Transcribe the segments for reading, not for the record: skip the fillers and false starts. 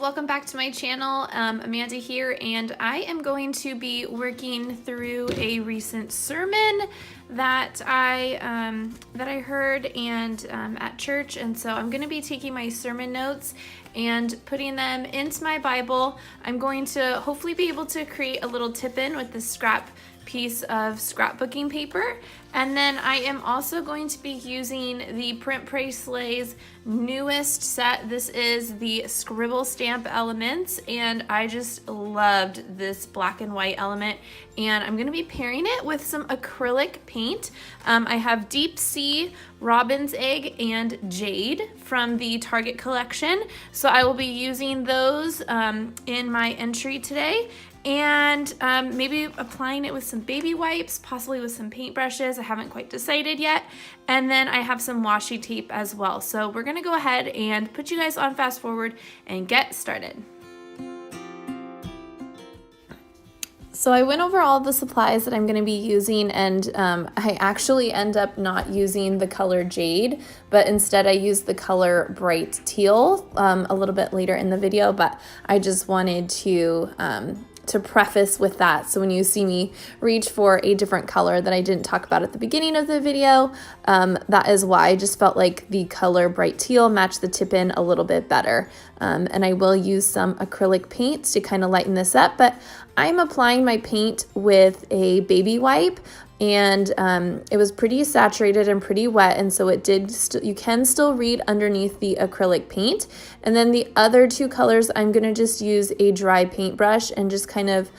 welcome back to my channel. Amanda here, and I am going to be working through a recent sermon that I heard and at church, and so I'm going to be taking my sermon notes and putting them into my Bible. I'm going to hopefully be able to create a little tip-in with this scrap piece of scrapbooking paper, and then I am also going to be using the Print Pray Slay's newest set. This is the Scribble Stamp Elements, and I just loved this black and white element, and I'm going to be pairing it with some acrylic paint. I have Deep Sea, Robin's Egg, and Jade from the Target collection, so I will be using those in my entry today. And maybe applying it with some baby wipes, possibly with some paintbrushes. I haven't quite decided yet. And then I have some washi tape as well. So we're gonna go ahead and put you guys on fast forward and get started. So I went over all the supplies that I'm going to be using, and I actually end up not using the color Jade, but instead I used the color Bright Teal a little bit later in the video, but I just wanted to preface with that. So when you see me reach for a different color that I didn't talk about at the beginning of the video, that is why. I just felt like the color Bright Teal matched the tip-in a little bit better. And I will use some acrylic paints to kind of lighten this up, but I'm applying my paint with a baby wipe, and it was pretty saturated and pretty wet, and so it did you can still read underneath the acrylic paint. And then the other two colors, I'm gonna just use a dry paintbrush and just kind of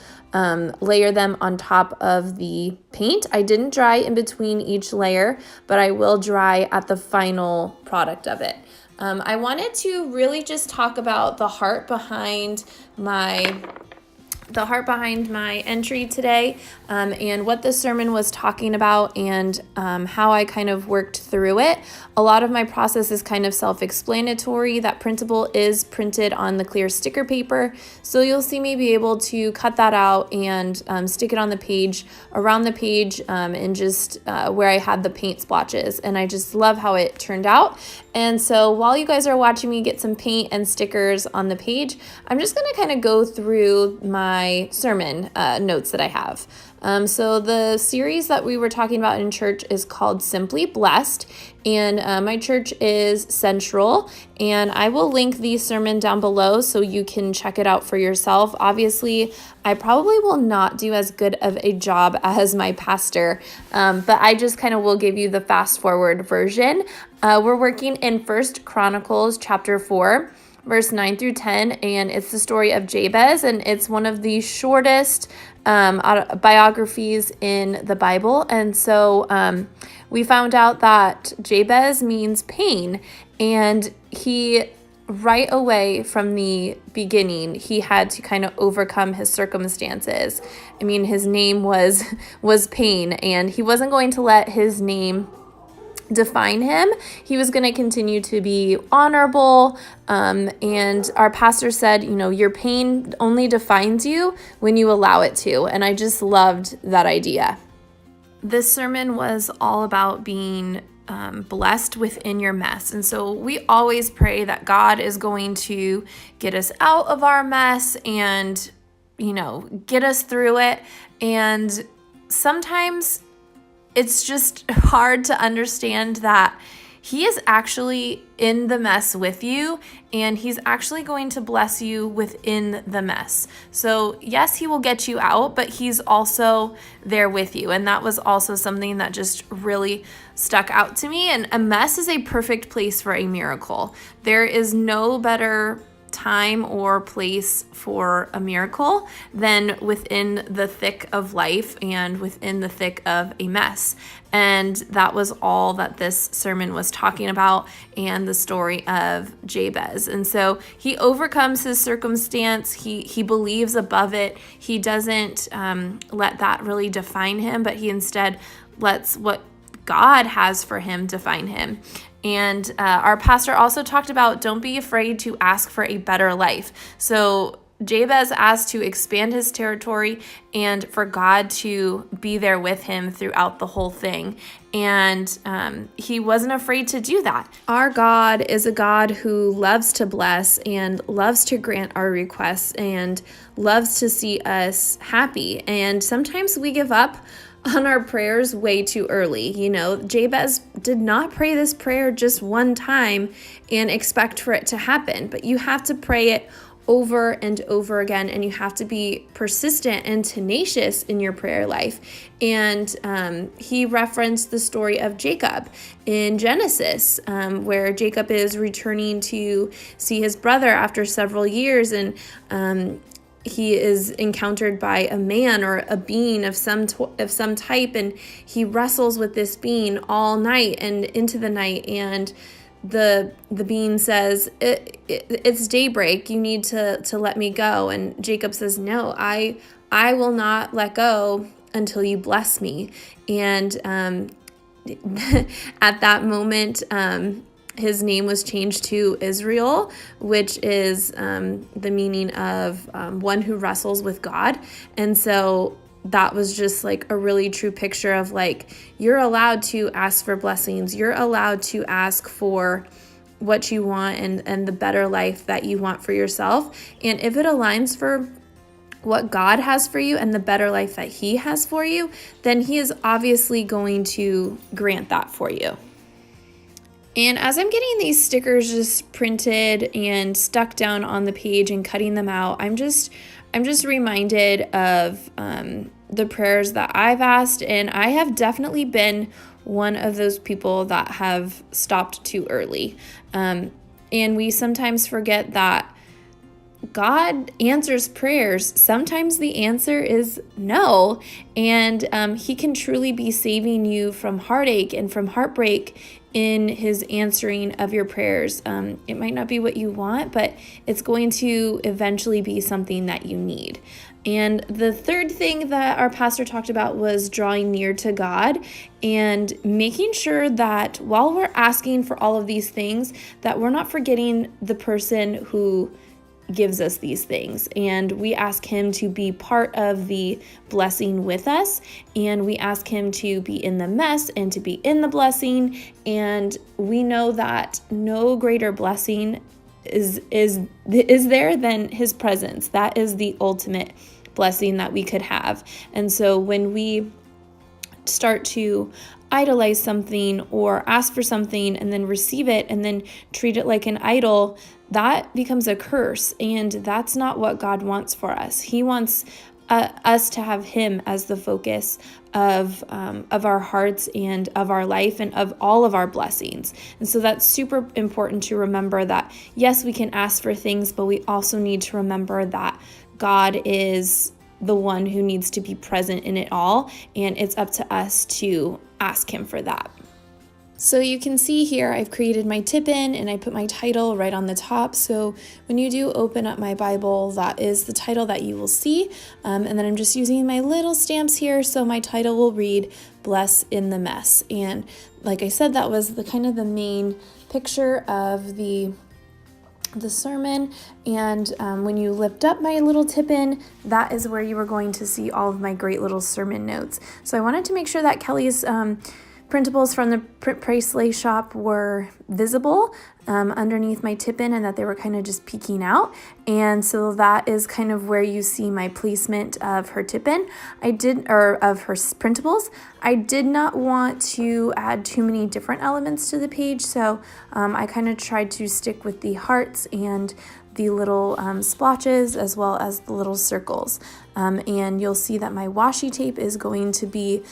layer them on top of the paint. I didn't dry in between each layer, but I will dry at the final product of it. I wanted to really just talk about the heart behind my entry today, and what the sermon was talking about, and how I kind of worked through it. A lot of my process is kind of self-explanatory. That Printable is printed on the clear sticker paper, so you'll see me be able to cut that out and stick it on the page, around the page, and just where I had the paint splotches, and I just love how it turned out. And so while you guys are watching me get some paint and stickers on the page, I'm just going to kind of go through my sermon notes that I have. So the series that we were talking about in church is called Simply Blessed, and my church is Central, and I will link the sermon down below so you can check it out for yourself. Obviously, I probably will not do as good of a job as my pastor, but I just kind of will give you the fast forward version. We're working in 1 Chronicles chapter 4. Verse 9 through 10, and it's the story of Jabez, and it's one of the shortest biographies in the Bible. And so we found out that Jabez means pain, and he, right away from the beginning, he had to kind of overcome his circumstances. I mean, his name was pain, and he wasn't going to let his name define him. He was going to continue to be honorable, and our pastor said, you know, your pain only defines you when you allow it to, and I just loved that idea. This sermon was all about being blessed within your mess, and so we always pray that God is going to get us out of our mess and, you know, get us through it, and sometimes it's just hard to understand that he is actually in the mess with you, and he's actually going to bless you within the mess. So yes, he will get you out, but he's also there with you. And that was also something that just really stuck out to me. And a mess is a perfect place for a miracle. There is no better time or place for a miracle than within the thick of life and within the thick of a mess. And that was all that this sermon was talking about, and the story of Jabez. And so he overcomes his circumstance. He believes above it. He doesn't let that really define him, but he instead lets what God has for him define him. And our pastor also talked about, don't be afraid to ask for a better life. So Jabez asked to expand his territory and for God to be there with him throughout the whole thing. And he wasn't afraid to do that. Our God is a God who loves to bless and loves to grant our requests and loves to see us happy. And sometimes we give up on our prayers way too early. Jabez did not pray this prayer just one time and expect for it to happen, but you have to pray it over and over again, and you have to be persistent and tenacious in your prayer life. And he referenced the story of Jacob in Genesis, where Jacob is returning to see his brother after several years, and he is encountered by a man or a being of some type, and he wrestles with this being all night and into the night, and the being says, it's daybreak, you need to let me go. And Jacob says, no, I will not let go until you bless me. And at that moment, his name was changed to Israel, which is the meaning of one who wrestles with God. And so that was just like a really true picture of like, you're allowed to ask for blessings. You're allowed to ask for what you want and the better life that you want for yourself. And if it aligns for what God has for you and the better life that he has for you, then he is obviously going to grant that for you. And as I'm getting these stickers just printed and stuck down on the page and cutting them out, I'm just reminded of the prayers that I've asked, and I have definitely been one of those people that have stopped too early. And we sometimes forget that God answers prayers. Sometimes the answer is no, and he can truly be saving you from heartache and from heartbreak in his answering of your prayers. It might not be what you want, but it's going to eventually be something that you need. And the third thing that our pastor talked about was drawing near to God and making sure that while we're asking for all of these things, that we're not forgetting the person who gives us these things. And we ask him to be part of the blessing with us, and we ask him to be in the mess and to be in the blessing. And we know that no greater blessing is there than his presence. That is the ultimate blessing that we could have. And so when we start to idolize something or ask for something and then receive it and then treat it like an idol, that becomes a curse. And that's not what God wants for us. He wants us to have him as the focus of our hearts and of our life and of all of our blessings. And so that's super important to remember that, yes, we can ask for things, but we also need to remember that God is the one who needs to be present in it all, and it's up to us to ask him for that. So you can see here I've created my tip-in and I put my title right on the top. So when you do open up my Bible, that is the title that you will see. And then I'm just using my little stamps here. So my title will read, Bless in the Mess. And like I said, that was the kind of the main picture of the sermon. And when you lift up my little tip-in, that is where you are going to see all of my great little sermon notes. So I wanted to make sure that Kelly's printables from the Print Presley shop were visible underneath my tip-in and that they were kind of just peeking out. And so that is kind of where you see my placement of her tip-in. Of her printables. I did not want to add too many different elements to the page, so I kind of tried to stick with the hearts and the little splotches as well as the little circles. And you'll see that my washi tape is going to be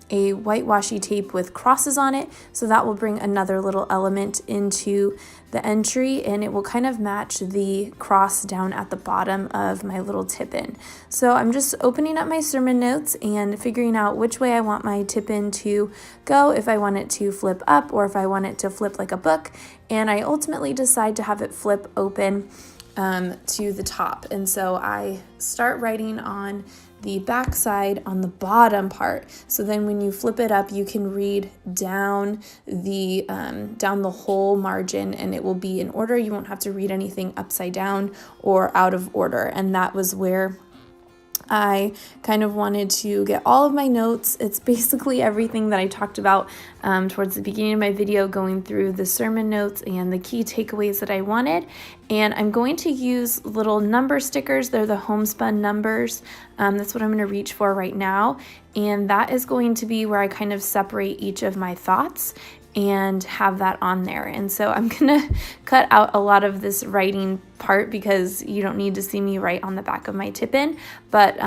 a white washi tape with crosses on it, so that will bring another little element into the entry, and it will kind of match the cross down at the bottom of my little tip-in. So I'm just opening up my sermon notes and figuring out which way I want my tip-in to go, if I want it to flip up or if I want it to flip like a book, and I ultimately decide to have it flip open to the top. And so I start writing on the back side on the bottom part. So then when you flip it up, you can read down the whole margin, and it will be in order. You won't have to read anything upside down or out of order. And that was where I kind of wanted to get all of my notes. It's basically everything that I talked about towards the beginning of my video, going through the sermon notes and the key takeaways that I wanted. And I'm going to use little number stickers. They're the homespun numbers. That's what I'm going to reach for right now. And that is going to be where I kind of separate each of my thoughts and have that on there. And so I'm gonna cut out a lot of this writing part because you don't need to see me write on the back of my tip-in, but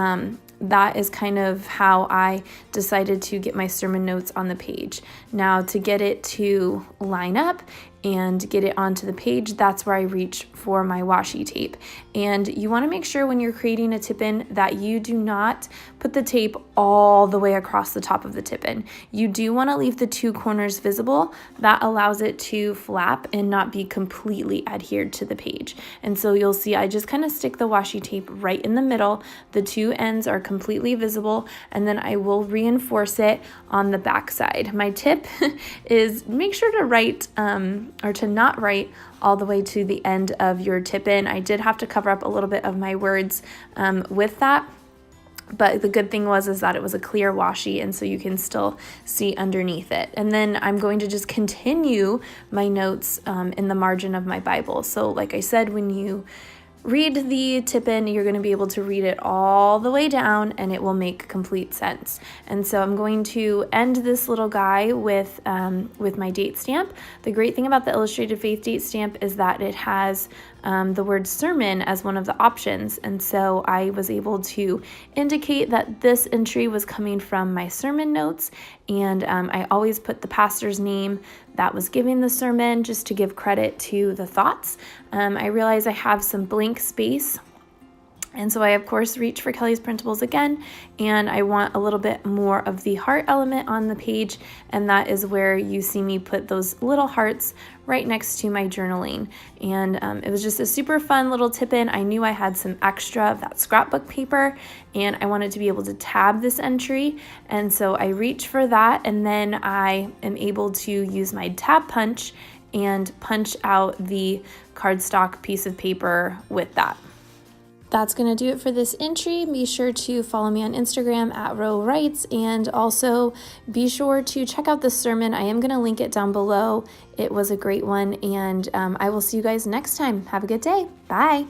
that is kind of how I decided to get my sermon notes on the page. Now, to get it to line up and get it onto the page, that's where I reach for my washi tape. And you want to make sure when you're creating a tip-in that you do not put the tape all the way across the top of the tip-in. You do want to leave the two corners visible. That allows it to flap and not be completely adhered to the page. And so you'll see I just kind of stick the washi tape right in the middle. The two ends are completely visible, and then I will reinforce it on the back side. My tip is make sure to write or to not write all the way to the end of your tip-in. I did have to cover up a little bit of my words with that, but the good thing is that it was a clear washi, and so you can still see underneath it. And then I'm going to just continue my notes in the margin of my Bible. So like I said, when you read the tip-in, you're going to be able to read it all the way down, and it will make complete sense. And so I'm going to end this little guy with my date stamp. The great thing about the Illustrated Faith date stamp is that it has the word sermon as one of the options. And so I was able to indicate that this entry was coming from my sermon notes. And I always put the pastor's name that was giving the sermon just to give credit to the thoughts. I realize I have some blank space. And so I, of course, reach for Kelly's Printables again, and I want a little bit more of the heart element on the page, and that is where you see me put those little hearts right next to my journaling. And it was just a super fun little tip-in. I knew I had some extra of that scrapbook paper, and I wanted to be able to tab this entry, and so I reach for that, and then I am able to use my tab punch and punch out the cardstock piece of paper with that. That's going to do it for this entry. Be sure to follow me on Instagram at Ro Writes, and also be sure to check out the sermon. I am going to link it down below. It was a great one, and I will see you guys next time. Have a good day. Bye.